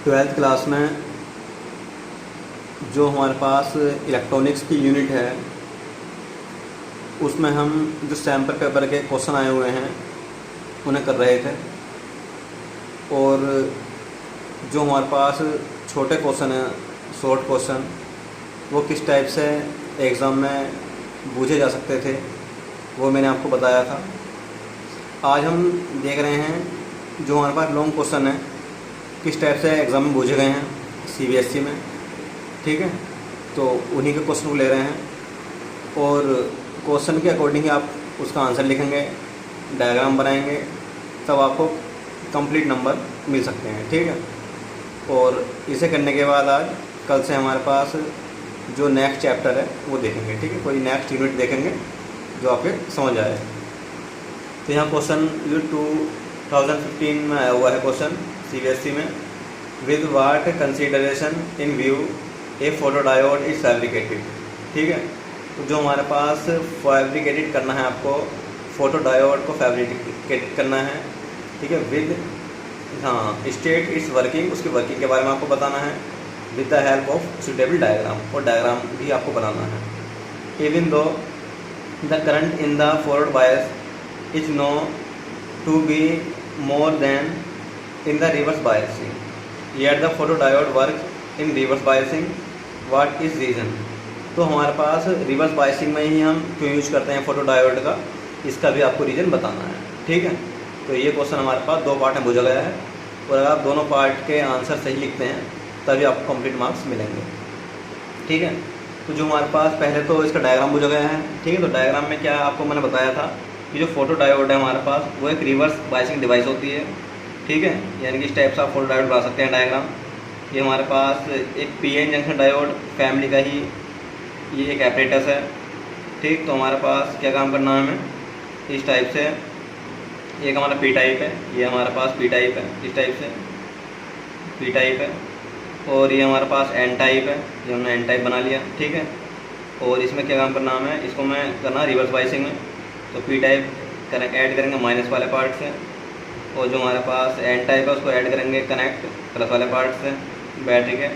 Twelfth class में जो हमारे पास इलेक्ट्रॉनिक्स की यूनिट है उसमें हम जो सैम्पल पेपर के क्वेश्चन आए हुए हैं उन्हें कर रहे थे। और जो हमारे पास छोटे क्वेश्चन हैं, शॉर्ट क्वेश्चन, वो किस टाइप से एग्ज़ाम में पूछे जा सकते थे वो मैंने आपको बताया था। आज हम देख रहे हैं जो हमारे पास लॉन्ग क्वेश्चन है किस टाइप से एग्ज़ाम में पूछे गए हैं सीबीएसई में, ठीक है। तो उन्हीं के क्वेश्चन को ले रहे हैं और क्वेश्चन के अकॉर्डिंग ही आप उसका आंसर लिखेंगे, डायग्राम बनाएंगे, तब आपको कंप्लीट नंबर मिल सकते हैं, ठीक है। और इसे करने के बाद आज कल से हमारे पास जो नेक्स्ट चैप्टर है वो देखेंगे, ठीक है। कोई नेक्स्ट यूनिट देखेंगे जो आपके समझ आए। तो यहाँ क्वेश्चन जो 2015 में आया हुआ है क्वेश्चन सीबीएसई में, with what consideration in view a photodiode is fabricated, ठीक है। तो जो हमारे पास फैब्रिकेटेड करना है, आपको फोटोडायोड को फैब्रिकेट करना है, ठीक है। विद स्टेट इट्स वर्किंग, उसकी वर्किंग के बारे में आपको बताना है, with the help of suitable diagram, और डायग्राम भी आपको बनाना है। Even though the current in the forward bias is known to be more than in the reverse biasing, yet the photodiode work in reverse biasing, what is reason. तो हमारे पास reverse biasing में ही हम क्यों use करते हैं photodiode का, इसका भी आपको रीज़न बताना है, ठीक है। तो ये क्वेश्चन हमारे पास 2 पार्ट में पूछा गया है और अगर आप दोनों पार्ट के आंसर सही लिखते हैं तभी आपको कंप्लीट मार्क्स मिलेंगे, ठीक है। तो जो हमारे पास पहले तो इसका डायग्राम पूछा गया है, ठीक है। तो डायग्राम में क्या आपको मैंने बताया था कि जो फोटोडायोड है हमारे पास वो एक रिवर्स बायसिंग डिवाइस होती है, ठीक है। यानी कि इस टाइप से आप फोटोडायोड बना सकते हैं डायग्राम। ये हमारे पास एक पीएन जंक्शन डायोड फैमिली का ही ये एक एपरेटस है, ठीक। तो हमारे पास क्या काम करना है हमें इस टाइप से, एक हमारा पी टाइप है, ये हमारे पास पी टाइप है, इस टाइप से पी टाइप है, और ये हमारे पास एन टाइप है, ये हमने एन टाइप बना लिया, ठीक है। और इसमें क्या काम करना हमें, इसको मैं करना रिवर्स बाइसिंग में। तो पी टाइप ऐड करेंगे माइनस वाले पार्ट से, और जो हमारे पास एन टाइप है उसको ऐड करेंगे कनेक्ट प्लस वाले पार्ट से बैटरी के,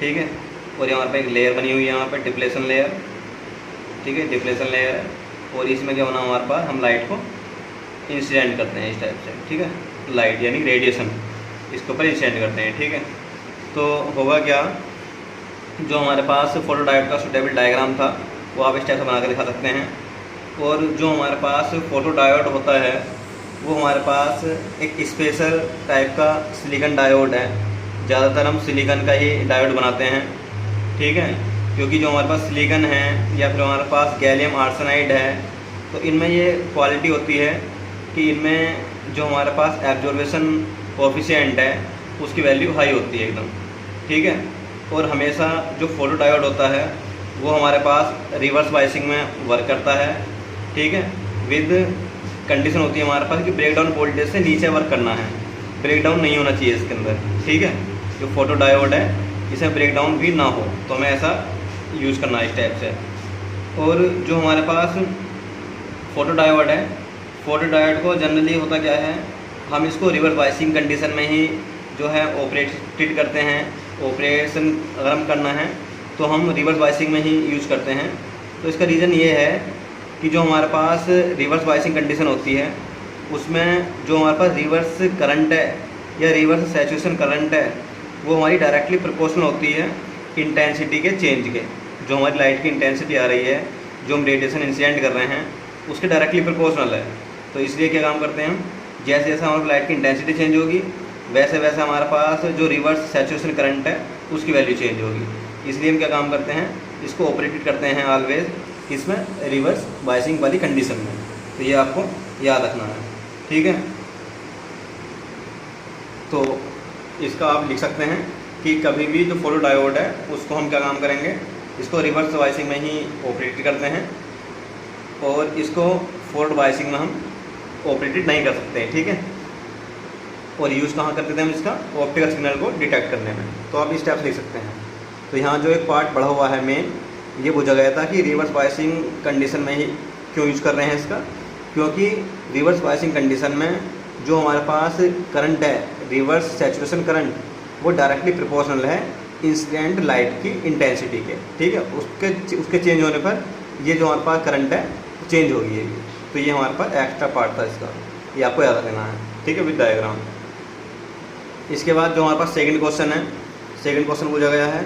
ठीक है। और यहाँ पर एक लेयर बनी हुई है, यहाँ पर डिप्लेशन लेयर, ठीक है, डिप्लेशन लेयर है। और इसमें क्या बना हमारे पास, हम लाइट को इंसिडेंट करते हैं इस टाइप से, ठीक है। लाइट यानी रेडिएशन इसके ऊपर इंसिडेंट करते हैं, ठीक है। तो होगा क्या, जो हमारे पास फोटोडायोड का सुटेबल डायग्राम था वो आप इस टाइप से बना कर दिखा सकते हैं। और जो हमारे पास फोटोडायोड होता है वो हमारे पास एक स्पेशल टाइप का सिलिकॉन डायोड है, ज़्यादातर हम सिलिकॉन का ही डायोड बनाते हैं, ठीक है। क्योंकि जो हमारे पास सिलिकॉन है या फिर हमारे पास गैलियम आर्सेनाइड है, तो इनमें ये क्वालिटी होती है कि इनमें जो हमारे पास एब्जॉर्बेशन कोएफिशिएंट है उसकी वैल्यू हाई होती है एकदम, ठीक है। और हमेशा जो फोटोडायोड होता है वो हमारे पास रिवर्स बायसिंग में वर्क करता है, ठीक है। विद कंडीशन होती है हमारे पास कि ब्रेकडाउन वोल्टेज से नीचे वर्क करना है, ब्रेकडाउन नहीं होना चाहिए इसके अंदर, ठीक है। जो फोटोडायोड है इसे ब्रेकडाउन भी ना हो, तो हमें ऐसा यूज़ करना है इस टाइप से। और जो हमारे पास फोटोडायोड है, फोटोडायोड को जनरली होता क्या है, हम इसको रिवर्स बायसिंग कंडीशन में ही जो है ऑपरेटेड करते हैं। ऑपरेशन अगर हम करना है तो हम रिवर्स बायसिंग में ही यूज़ करते हैं। तो इसका रीज़न ये है कि जो हमारे पास रिवर्स बायसिंग कंडीशन होती है उसमें जो हमारे पास रिवर्स करंट है या रिवर्स सैचुरेशन करंट है वो हमारी डायरेक्टली प्रोपोर्शनल होती है इंटेंसिटी के चेंज के। जो हमारी लाइट की इंटेंसिटी आ रही है, जो हम रेडिएशन इंसिडेंट कर रहे हैं उसके डायरेक्टली प्रोपोर्शनल है। तो इसलिए क्या काम करते हैं हम, जैसे जैसे हमारी लाइट की इंटेंसिटी चेंज होगी वैसे वैसे हमारे पास जो रिवर्स सैचुरेशन करंट है उसकी वैल्यू चेंज होगी। इसलिए हम क्या काम करते हैं, इसको ऑपरेटेड करते हैं ऑलवेज इसमें रिवर्स बायसिंग वाली कंडीशन में। तो ये आपको याद रखना है, ठीक है। तो इसका आप लिख सकते हैं कि कभी भी जो फोटोडायोड है उसको हम क्या काम करेंगे, इसको रिवर्स बायसिंग में ही ऑपरेट करते हैं और इसको फॉरवर्ड बायसिंग में हम ऑपरेटेड नहीं कर सकते हैं, ठीक है। और यूज़ कहाँ करते थे हम इसका, ऑप्टिकल सिग्नल को डिटेक्ट करने में। तो आप इस टाइप से लिख सकते हैं। तो यहाँ जो एक पार्ट बढ़ा हुआ है मेन, ये पूछा गया था कि रिवर्स बायसिंग कंडीशन में ही क्यों यूज़ कर रहे हैं इसका, क्योंकि रिवर्स बायसिंग कंडीशन में जो हमारे पास करंट है, रिवर्स सैचुरेशन करंट, वो डायरेक्टली प्रोपोर्शनल है इंसिडेंट लाइट की इंटेंसिटी के, ठीक है। उसके चेंज होने पर ये जो हमारे पास करंट है चेंज होगी ये। तो ये हमारे पास एक्स्ट्रा पार्ट था इसका, ये आपको याद रखना है, ठीक है, विद डायग्राम। इसके बाद जो हमारे पास सेकंड क्वेश्चन है, सेकंड क्वेश्चन पूछा गया है,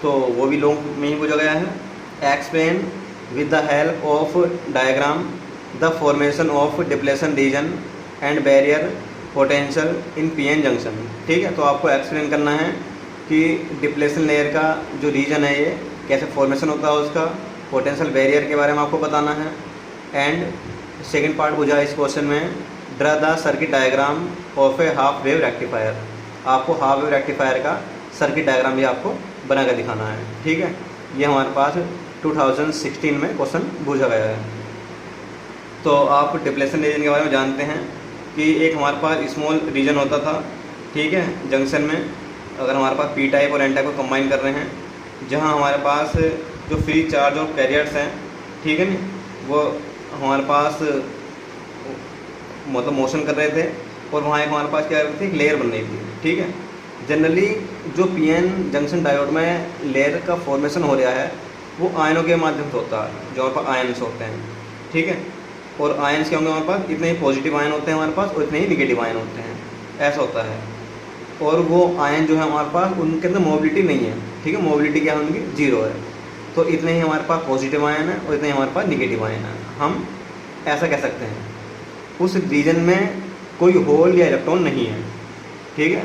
तो वो भी लॉन्ग में ही पूछा गया है। Explain with the help of diagram the formation of depletion region and barrier potential in PN junction, ठीक है। तो आपको एक्सप्लेन करना है कि डिप्लेशन लेयर का जो रीजन है ये कैसे फॉर्मेशन होता है, उसका पोटेंशियल बैरियर के बारे में आपको बताना है। एंड सेकंड पार्ट पूछा है इस क्वेश्चन में, draw the circuit diagram of A half wave rectifier. आपको हाफ वेव रेक्टिफायर का सर्किट डायग्राम भी आपको बना कर दिखाना है, ठीक है। ये हमारे पास 2016 में क्वेश्चन पूछा गया है। तो आप डिप्लेशन रीजन के बारे में जानते हैं कि एक हमारे पास स्मॉल रीजन होता था, ठीक है, जंक्शन में। अगर हमारे पास पी टाइप और एन टाइप को कंबाइन कर रहे हैं, जहाँ हमारे पास जो फ्री चार्ज और कैरियर्स हैं, ठीक है ना, वो हमारे पास मतलब मोशन कर रहे थे, और वहाँ एक हमारे पास क्या कर रही थी, एक लेयर बन रही थी, ठीक है। जनरली जो पीएन जंक्शन डायोड में लेयर का फॉर्मेशन हो रहा है वो आयनों के माध्यम से होता है, जो हमारे पास आयन्स होते हैं, ठीक है। और आयन्स क्या होंगे हमारे पास, इतने ही पॉजिटिव आयन होते हैं हमारे पास और इतने ही निगेटिव आयन होते हैं, ऐसा होता है। और वो आयन जो है हमारे पास, उनके अंदर मोबिलिटी नहीं है, ठीक है, मोबिलिटी क्या है उनकी, जीरो है। तो इतने ही हमारे पास पॉजिटिव आयन है और इतने ही हमारे पास निगेटिव आयन है। हम ऐसा कह सकते हैं उस रीजन में कोई होल या इलेक्ट्रॉन नहीं है, ठीक है।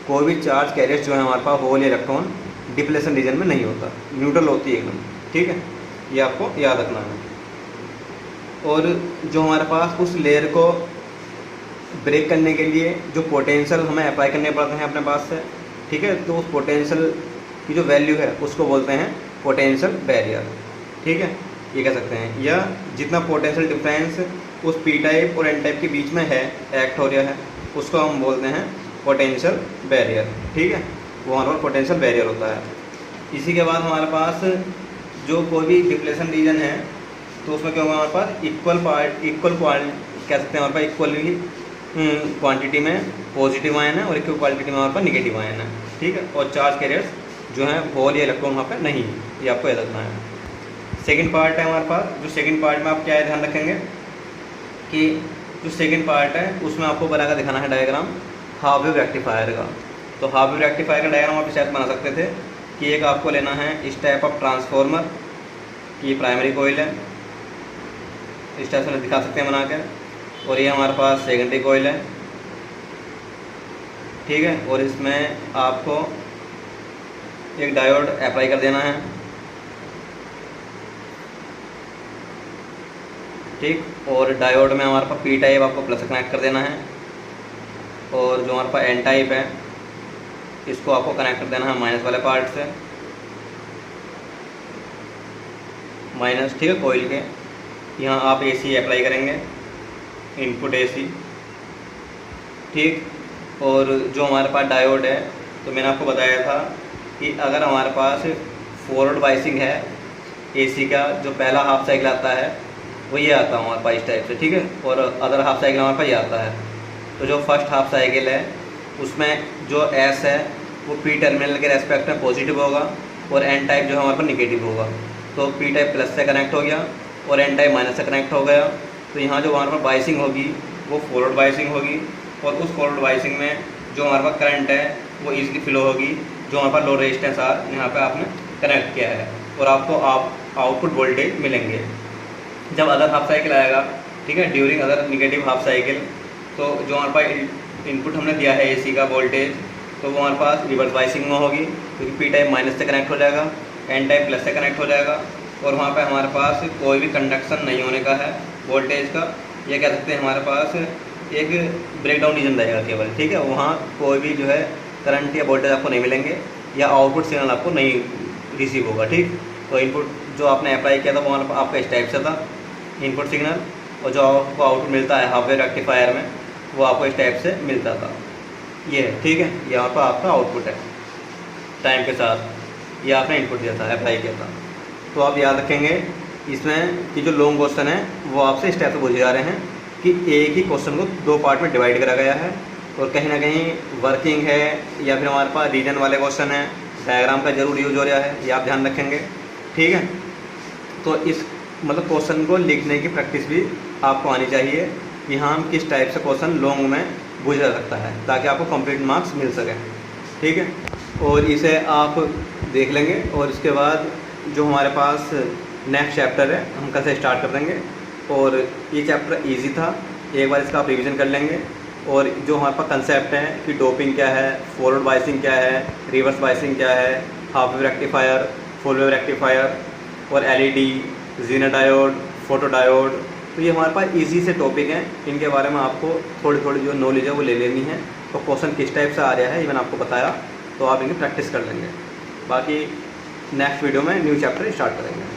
कोई भी चार्ज कैरियर्स जो है हमारे पास, होल या इलेक्ट्रॉन डिप्लेशन रीजन में नहीं होता, न्यूट्रल होती है एकदम, ठीक है। ये आपको याद रखना है। और जो हमारे पास उस लेयर को ब्रेक करने के लिए जो पोटेंशियल हमें अप्लाई करने पड़ते हैं अपने पास से, ठीक है, तो उस पोटेंशियल की जो वैल्यू है उसको बोलते हैं पोटेंशियल बैरियर, ठीक है, ये कह सकते हैं। या जितना पोटेंशियल डिफरेंस उस पी टाइप और एन टाइप के बीच में है, एक्ट हो रहा है, उसको हम बोलते हैं पोटेंशियल बैरियर, ठीक है, वो हमारे पास पोटेंशियल बैरियर होता है। इसी के बाद हमारे पास जो कोई भी डिप्लेशन रीजन है, तो उसमें क्या होगा हमारे पास, इक्वल कह सकते हैं हमारे पास, इक्वली क्वांटिटी में पॉजिटिव आयन है और इक्वल क्वांटिटी में हमारे पास निगेटिव आयन है, ठीक है। और चार्ज कैरियर्स जो हैं होल या इलेक्ट्रॉन वहाँ पर नहीं है, ये आपको याद रखना है। सेकंड पार्ट है हमारे पास, जो सेकंड पार्ट में आप क्या ध्यान रखेंगे कि जो सेकंड पार्ट है उसमें आपको बनाकर दिखाना है डायग्राम हाफ वेव रेक्टिफायर का। तो हाफ वेव रेक्टिफायर का डायग्राम आप शायद बना सकते थे कि एक आपको लेना है इस टाइप ऑफ ट्रांसफॉर्मर की प्राइमरी कोयल है, इस टाइप से दिखा सकते हैं बना के, और ये हमारे पास सेकेंडरी कोयल है, ठीक है। और इसमें आपको एक डायोड अप्लाई कर देना है, ठीक। और डायोड में हमारे पास पी टाइप आपको प्लस कनेक्ट कर देना है, और जो हमारे पास एन टाइप है इसको आपको कनेक्ट कर देना है माइनस वाले पार्ट से, माइनस, ठीक है, कोयल के। यहाँ आप एसी अप्लाई करेंगे, इनपुट एसी, ठीक। और जो हमारे पास डायोड है, तो मैंने आपको बताया था कि अगर हमारे पास फॉरवर्ड बाइसिंग है एसी का, जो पहला हाफ साइकिल आता है वो ये आता है हमारे पास इस टाइप से, ठीक है। और अदर हाफ साइकिल हमारे पास ये आता है। तो जो फर्स्ट हाफ साइकिल है उसमें जो एस है वो पी टर्मिनल के रेस्पेक्ट में पॉजिटिव होगा, और एन टाइप जो है हमारे पास निगेटिव होगा। तो पी टाइप प्लस से कनेक्ट हो गया और एन टाइप माइनस से कनेक्ट हो गया। तो यहाँ जो हमारे पास बाइसिंग होगी वो फॉरवर्ड बाइसिंग होगी, और उस फॉरवर्ड बाइसिंग में जो हमारे पास करंट है वो ईजिली फ्लो होगी, जो हमारे पास लो रेजिस्टेंस आर यहाँ पे आपने कनेक्ट किया है, और आपको आउटपुट वोल्टेज मिलेंगे। जब अदर हाफ साइकिल आएगा, ठीक है, during other negative half cycle, तो जो हमारे पास इनपुट हमने दिया है एसी का वोल्टेज, तो वो हमारे पास रिवर्स बाइसिंग में होगी, क्योंकि पी टाइप माइनस से कनेक्ट हो जाएगा, एन टाइप प्लस से कनेक्ट हो जाएगा, और वहाँ पे हमारे पास कोई भी कंडक्शन नहीं होने का है वोल्टेज का। ये कह सकते हैं हमारे पास एक ब्रेकडाउन रीजन रहेगा केवल, ठीक है। वहाँ कोई भी जो है करंट या वोल्टेज आपको नहीं मिलेंगे, या आउटपुट सिग्नल आपको नहीं रिसीव होगा, ठीक। तो इनपुट जो आपने अप्लाई किया था वो आपका इस टाइप से था इनपुट सिग्नल, और जो आपको आउटपुट मिलता है हाफ वेव रेक्टिफायर में वो आपको इस टाइप से मिलता था, ये है, ठीक है। यहाँ पर आपका आउटपुट है टाइम के साथ, ये आपने इनपुट दिया था, अप्लाई किया था। तो आप याद रखेंगे इसमें कि जो लॉन्ग क्वेश्चन है वो आपसे इस टाइप से पूछे जा रहे हैं कि एक ही क्वेश्चन को दो पार्ट में डिवाइड करा गया है, और कहीं ना कहीं वर्किंग है या फिर हमारे पास रीजन वाले क्वेश्चन हैं, डायग्राम का जरूर यूज हो रहा है, ये आप ध्यान रखेंगे। ठीक है, तो इस मतलब क्वेश्चन को लिखने की प्रैक्टिस भी आपको आनी चाहिए कि हाँ किस टाइप से क्वेश्चन लॉन्ग में पूछा जा सकता है, ताकि आपको कंप्लीट मार्क्स मिल सके। ठीक है, और इसे आप देख लेंगे और इसके बाद जो हमारे पास नेक्स्ट चैप्टर है हम कल से स्टार्ट कर देंगे। और ये चैप्टर इजी था, एक बार इसका आप रिविज़न कर लेंगे। और जो हमारे पास कंसेप्ट है कि डोपिंग क्या है, फॉरवर्ड बायसिंग क्या है, रिवर्स बायसिंग क्या है, half wave rectifier, full wave rectifier और LED, Zener diode, photo diode, तो ये हमारे पास इजी से टॉपिक हैं। इनके बारे में आपको थोड़ी थोड़ी जो नॉलेज है वो ले लेनी है। तो क्वेश्चन किस टाइप से आ रहा है ये मैंने आपको बताया, तो आप इनकी प्रैक्टिस कर लेंगे। बाकी नेक्स्ट वीडियो में न्यू चैप्टर स्टार्ट करेंगे।